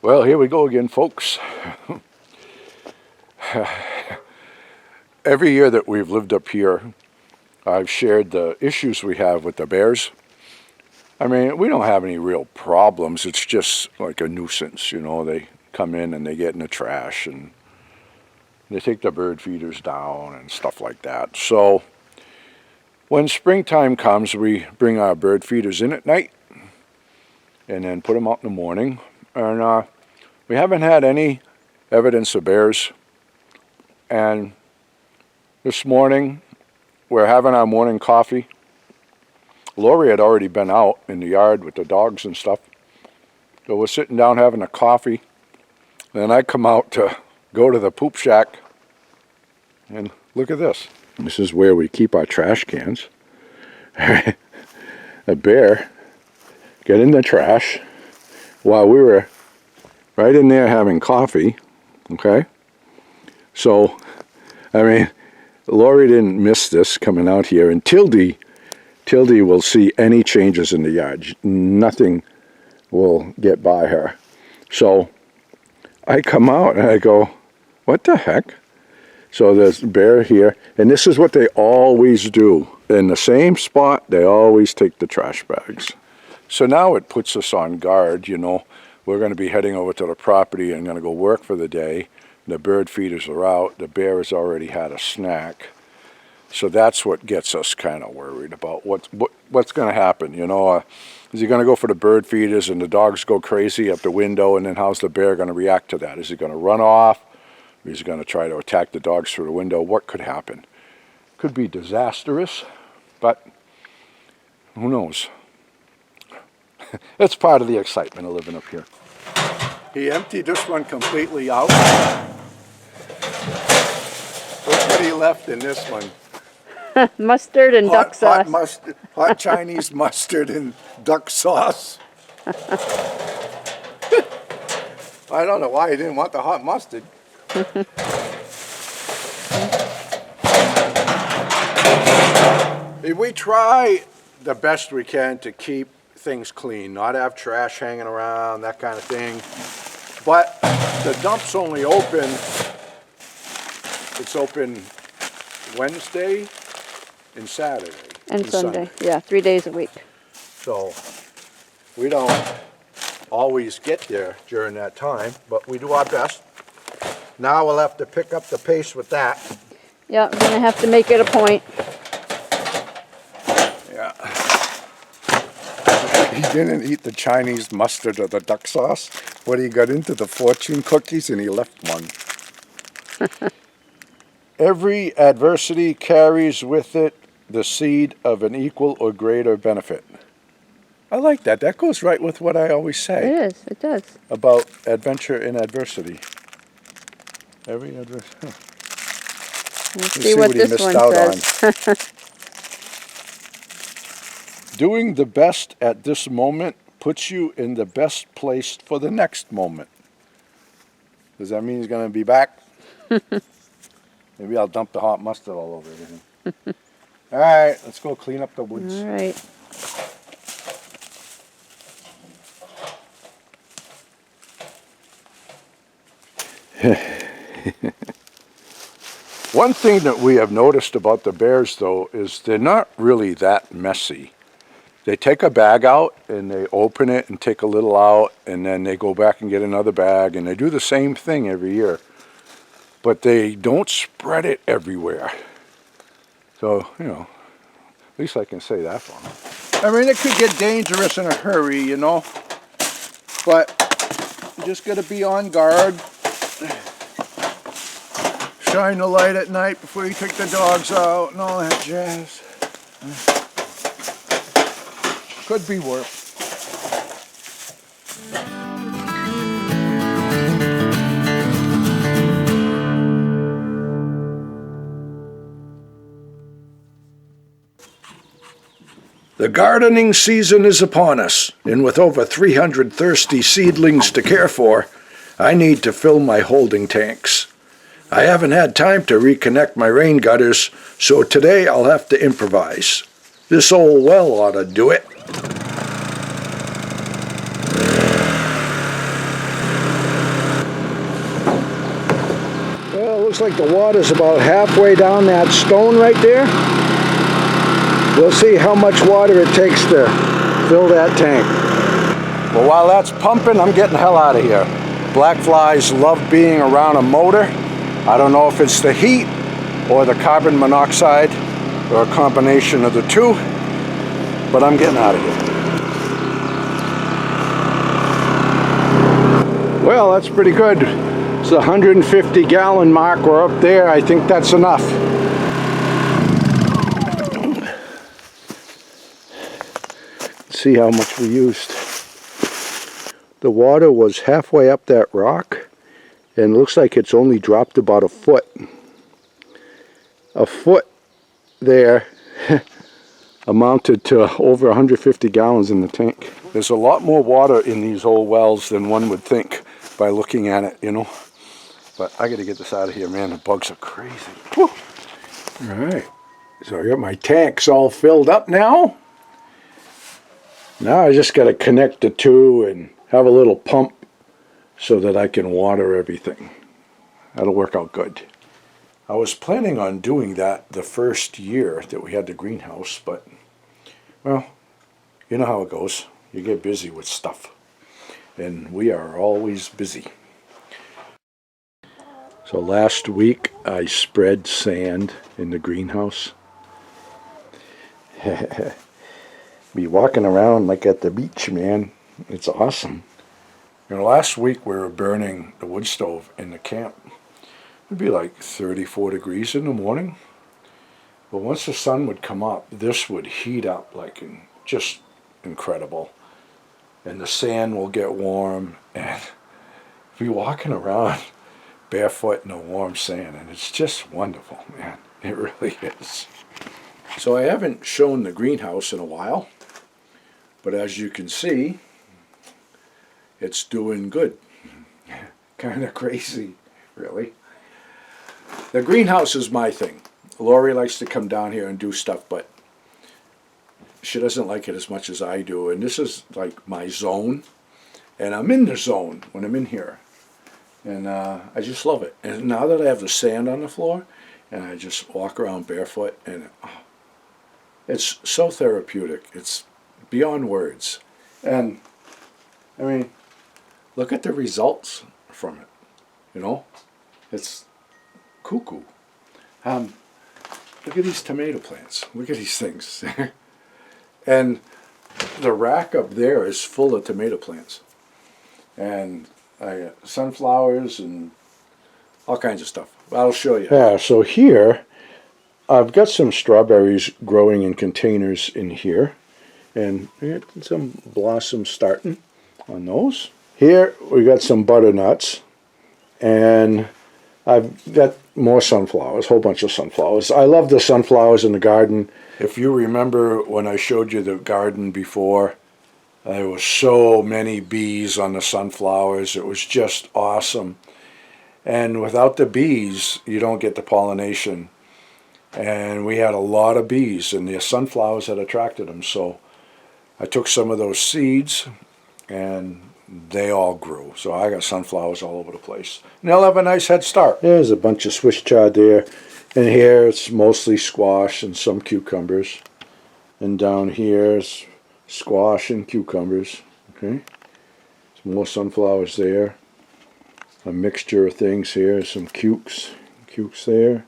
Well, here we go again, folks. Every year that we've lived up here, I've shared the issues we have with the bears. I mean, we don't have any real problems. It's just like a nuisance, you know. They come in and they get in the trash and they take the bird feeders down and stuff like that. So when springtime comes, we bring our bird feeders in at night and then put them out in the morning. And we haven't had any evidence of bears. And this morning, we're having our morning coffee. Lori had already been out in the yard with the dogs and stuff. So we're sitting down having a coffee. Then I come out to go to the poop shack. And look at this. This is where we keep our trash cans. A bear got in the trash while we were right in there having coffee. Okay? So, I mean, Lori didn't miss this coming out here. And Tildy will see any changes in the yard. Nothing will get by her. So I come out and I go, what the heck? So there's a bear here. And this is what they always do. In the same spot, they always take the trash bags. So now it puts us on guard, you know. We're going to be heading over to the property and going to go work for the day. The bird feeders are out. The bear has already had a snack. So that's what gets us kind of worried about what's going to happen. You know, is he going to go for the bird feeders and the dogs go crazy up the window, and then how's the bear going to react to that? Is he going to run off? Or is he going to try to attack the dogs through the window? What could happen? Could be disastrous, but who knows? It's part of the excitement of living up here. He emptied this one completely out. Look what he left in this one. Mustard and duck sauce. Hot Chinese mustard and duck sauce. I don't know why he didn't want the hot mustard. We try the best we can to keep things clean, not have trash hanging around, that kind of thing. But the dump's only open, it's open Wednesday and Saturday. And Sunday. Yeah, 3 days a week. So we don't always get there during that time, but we do our best. Now we'll have to pick up the pace with that. Yeah, we're going to have to make it a point. Yeah. He didn't eat the Chinese mustard or the duck sauce, but he got into the fortune cookies and he left one. Every adversity carries with it the seed of an equal or greater benefit. I like that. That goes right with what I always say. It is. It does. About adventure in adversity. Every adversity. Let's see what this one says. Doing the best at this moment puts you in the best place for the next moment. Does that mean he's going to be back? Maybe I'll dump the hot mustard all over everything. All right, let's go clean up the woods. All right. One thing that we have noticed about the bears, though, is they're not really that messy. They take a bag out and they open it and take a little out, and then they go back and get another bag, and they do the same thing every year. But they don't spread it everywhere. So, you know, at least I can say that for them. I mean, it could get dangerous in a hurry, you know, but you just got to be on guard. Shine the light at night before you take the dogs out and all that jazz. Could be worse. The gardening season is upon us, and with over 300 thirsty seedlings to care for, I need to fill my holding tanks. I haven't had time to reconnect my rain gutters, so today I'll have to improvise. This old well ought to do it. Looks like the water's about halfway down that stone right there. We'll see how much water it takes to fill that tank. Well, while that's pumping, I'm getting the hell out of here. Black flies love being around a motor. I don't know if it's the heat or the carbon monoxide or a combination of the two, but I'm getting out of here. Well, that's pretty good. It's the 150-gallon mark. We're up there. I think that's enough. Let's see how much we used. The water was halfway up that rock, and it looks like it's only dropped about a foot. A foot there amounted to over 150 gallons in the tank. There's a lot more water in these old wells than one would think by looking at it, you know. But I got to get this out of here, man. The bugs are crazy. Whew. All right. So I got my tanks all filled up now. Now I just got to connect the two and have a little pump so that I can water everything. That'll work out good. I was planning on doing that the first year that we had the greenhouse, but, well, you know how it goes. You get busy with stuff. And we are always busy. So last week I spread sand in the greenhouse. Be walking around like at the beach, man. It's awesome. You know, last week we were burning the wood stove in the camp. It'd be like 34 degrees in the morning. But once the sun would come up, this would heat up like just incredible. And the sand will get warm, and be walking around barefoot in the warm sand, and it's just wonderful, man. It really is. So I haven't shown the greenhouse in a while, but as you can see, it's doing good. Kind of crazy, really. The greenhouse is my thing. Lori likes to come down here and do stuff, but she doesn't like it as much as I do, and this is like my zone, and I'm in the zone when I'm in here, and I just love it. And now that I have the sand on the floor, and I just walk around barefoot, and it's so therapeutic. It's beyond words. And I mean, look at the results from it. You know, it's cuckoo. Look at these tomato plants. Look at these things. And the rack up there is full of tomato plants. And I got sunflowers and all kinds of stuff. I'll show you. Yeah, so here, I've got some strawberries growing in containers in here. And I got some blossoms starting on those. Here, we got some butternuts. And I've got more sunflowers, a whole bunch of sunflowers. I love the sunflowers in the garden. If you remember when I showed you the garden before, there were so many bees on the sunflowers. It was just awesome. And without the bees, you don't get the pollination. And we had a lot of bees, and the sunflowers had attracted them. So I took some of those seeds, and they all grew. So I got sunflowers all over the place. And they'll have a nice head start. There's a bunch of Swiss chard there. And here it's mostly squash and some cucumbers. And down here is squash and cucumbers. Okay. Some more sunflowers there. A mixture of things here. Some cukes there.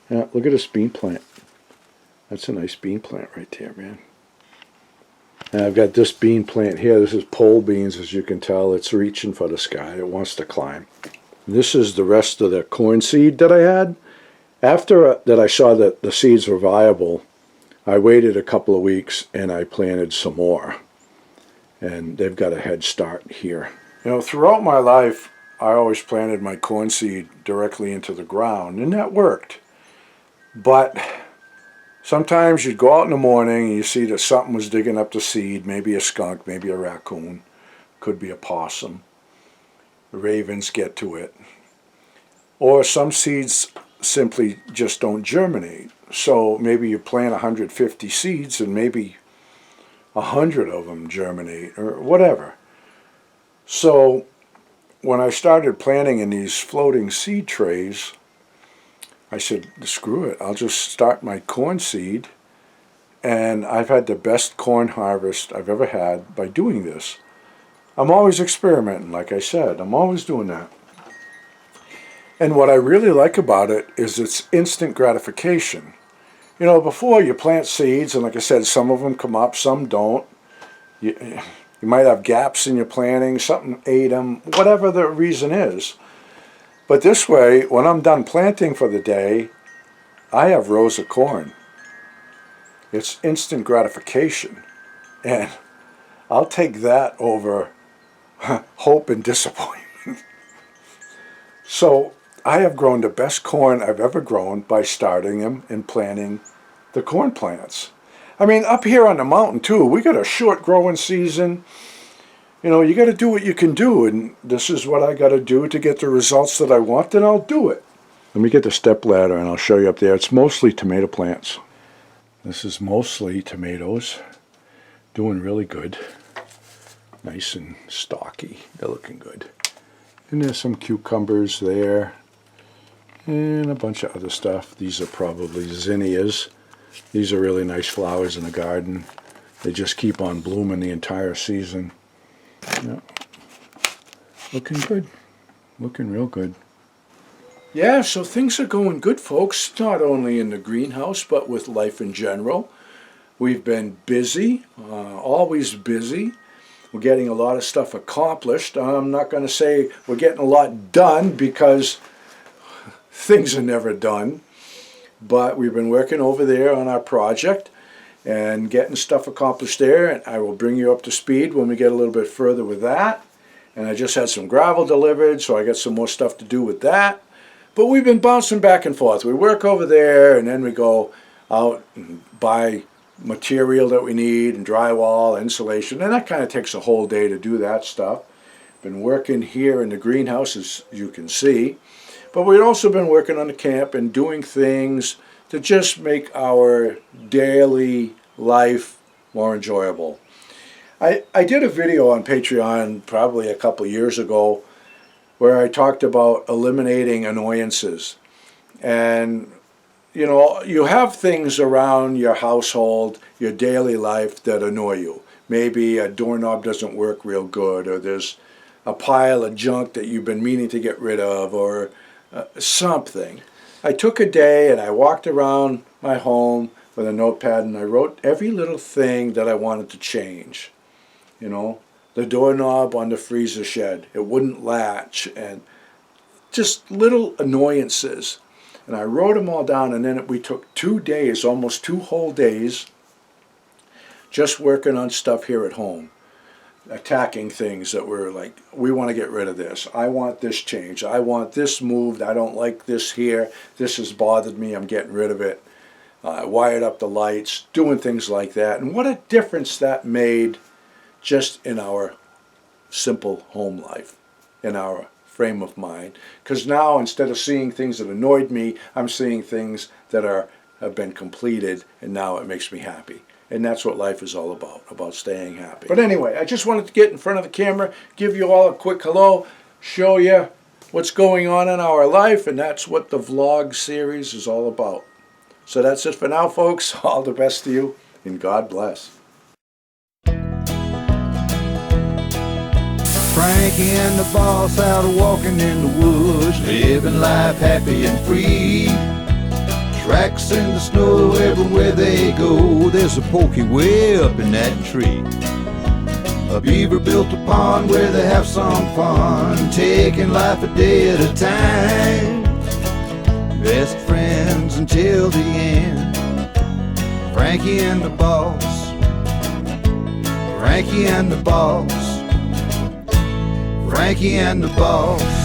Yeah, look at this bean plant. That's a nice bean plant right there, man. And I've got this bean plant here. This is pole beans, as you can tell. It's reaching for the sky. It wants to climb. This is the rest of the corn seed that I had. After that I saw that the seeds were viable, I waited a couple of weeks and I planted some more. And they've got a head start here. You know, throughout my life, I always planted my corn seed directly into the ground, and that worked. But sometimes you'd go out in the morning and you see that something was digging up the seed, maybe a skunk, maybe a raccoon, could be a possum. The ravens get to it. Or some seeds simply just don't germinate. So maybe you plant 150 seeds and maybe 100 of them germinate or whatever. So when I started planting in these floating seed trays, I said, screw it, I'll just start my corn seed. And I've had the best corn harvest I've ever had by doing this. I'm always experimenting, like I said. I'm always doing that. And what I really like about it is it's instant gratification. You know, before you plant seeds, and like I said, some of them come up, some don't. You might have gaps in your planting, something ate them, whatever the reason is. But this way, when I'm done planting for the day, I have rows of corn. It's instant gratification. And I'll take that over hope and disappointment. So I have grown the best corn I've ever grown by starting them and planting the corn plants. I mean, up here on the mountain too, we got a short growing season. You know, you got to do what you can do, and this is what I got to do to get the results that I want, then I'll do it. Let me get the step ladder and I'll show you up there. It's mostly tomato plants. This is mostly tomatoes, doing really good. Nice and stocky, they're looking good. And there's some cucumbers there, and a bunch of other stuff. These are probably zinnias. These are really nice flowers in the garden. They just keep on blooming the entire season. Yeah. Looking good, looking real good. Yeah, so things are going good, folks, not only in the greenhouse, but with life in general. We've been busy, always busy. We're getting a lot of stuff accomplished. I'm not going to say we're getting a lot done because things are never done. But we've been working over there on our project and getting stuff accomplished there. And I will bring you up to speed when we get a little bit further with that. And I just had some gravel delivered, so I got some more stuff to do with that. But we've been bouncing back and forth. We work over there, and then we go out and buy material that we need, and drywall, insulation, and that kind of takes a whole day to do that stuff. Been working here in the greenhouse, as you can see. But we've also been working on the camp and doing things to just make our daily life more enjoyable. I did a video on Patreon probably a couple years ago where I talked about eliminating annoyances. And, you know, you have things around your household, your daily life that annoy you. Maybe a doorknob doesn't work real good, or there's a pile of junk that you've been meaning to get rid of, or something. I took a day and I walked around my home with a notepad and I wrote every little thing that I wanted to change. You know, the doorknob on the freezer shed, it wouldn't latch, and just little annoyances. And I wrote them all down, and then we took 2 days, almost 2 whole days, just working on stuff here at home. Attacking things that were like, we want to get rid of this. I want this changed. I want this moved. I don't like this here. This has bothered me. I'm getting rid of it. I wired up the lights, doing things like that. And what a difference that made just in our simple home life, in our frame of mind. Because now, instead of seeing things that annoyed me, I'm seeing things that have been completed, and now it makes me happy. And that's what life is all about staying happy. But anyway, I just wanted to get in front of the camera, give you all a quick hello, show you what's going on in our life, and that's what the vlog series is all about. So that's it for now, folks. All the best to you, and God bless. Frankie and the boss out walking in the woods, living life happy and free. Tracks in the snow everywhere they go. There's a porky way up in that tree. A beaver built a pond where they have some fun, taking life a day at a time. Best friends until the end. Frankie and the boss. Frankie and the boss. Frankie and the boss.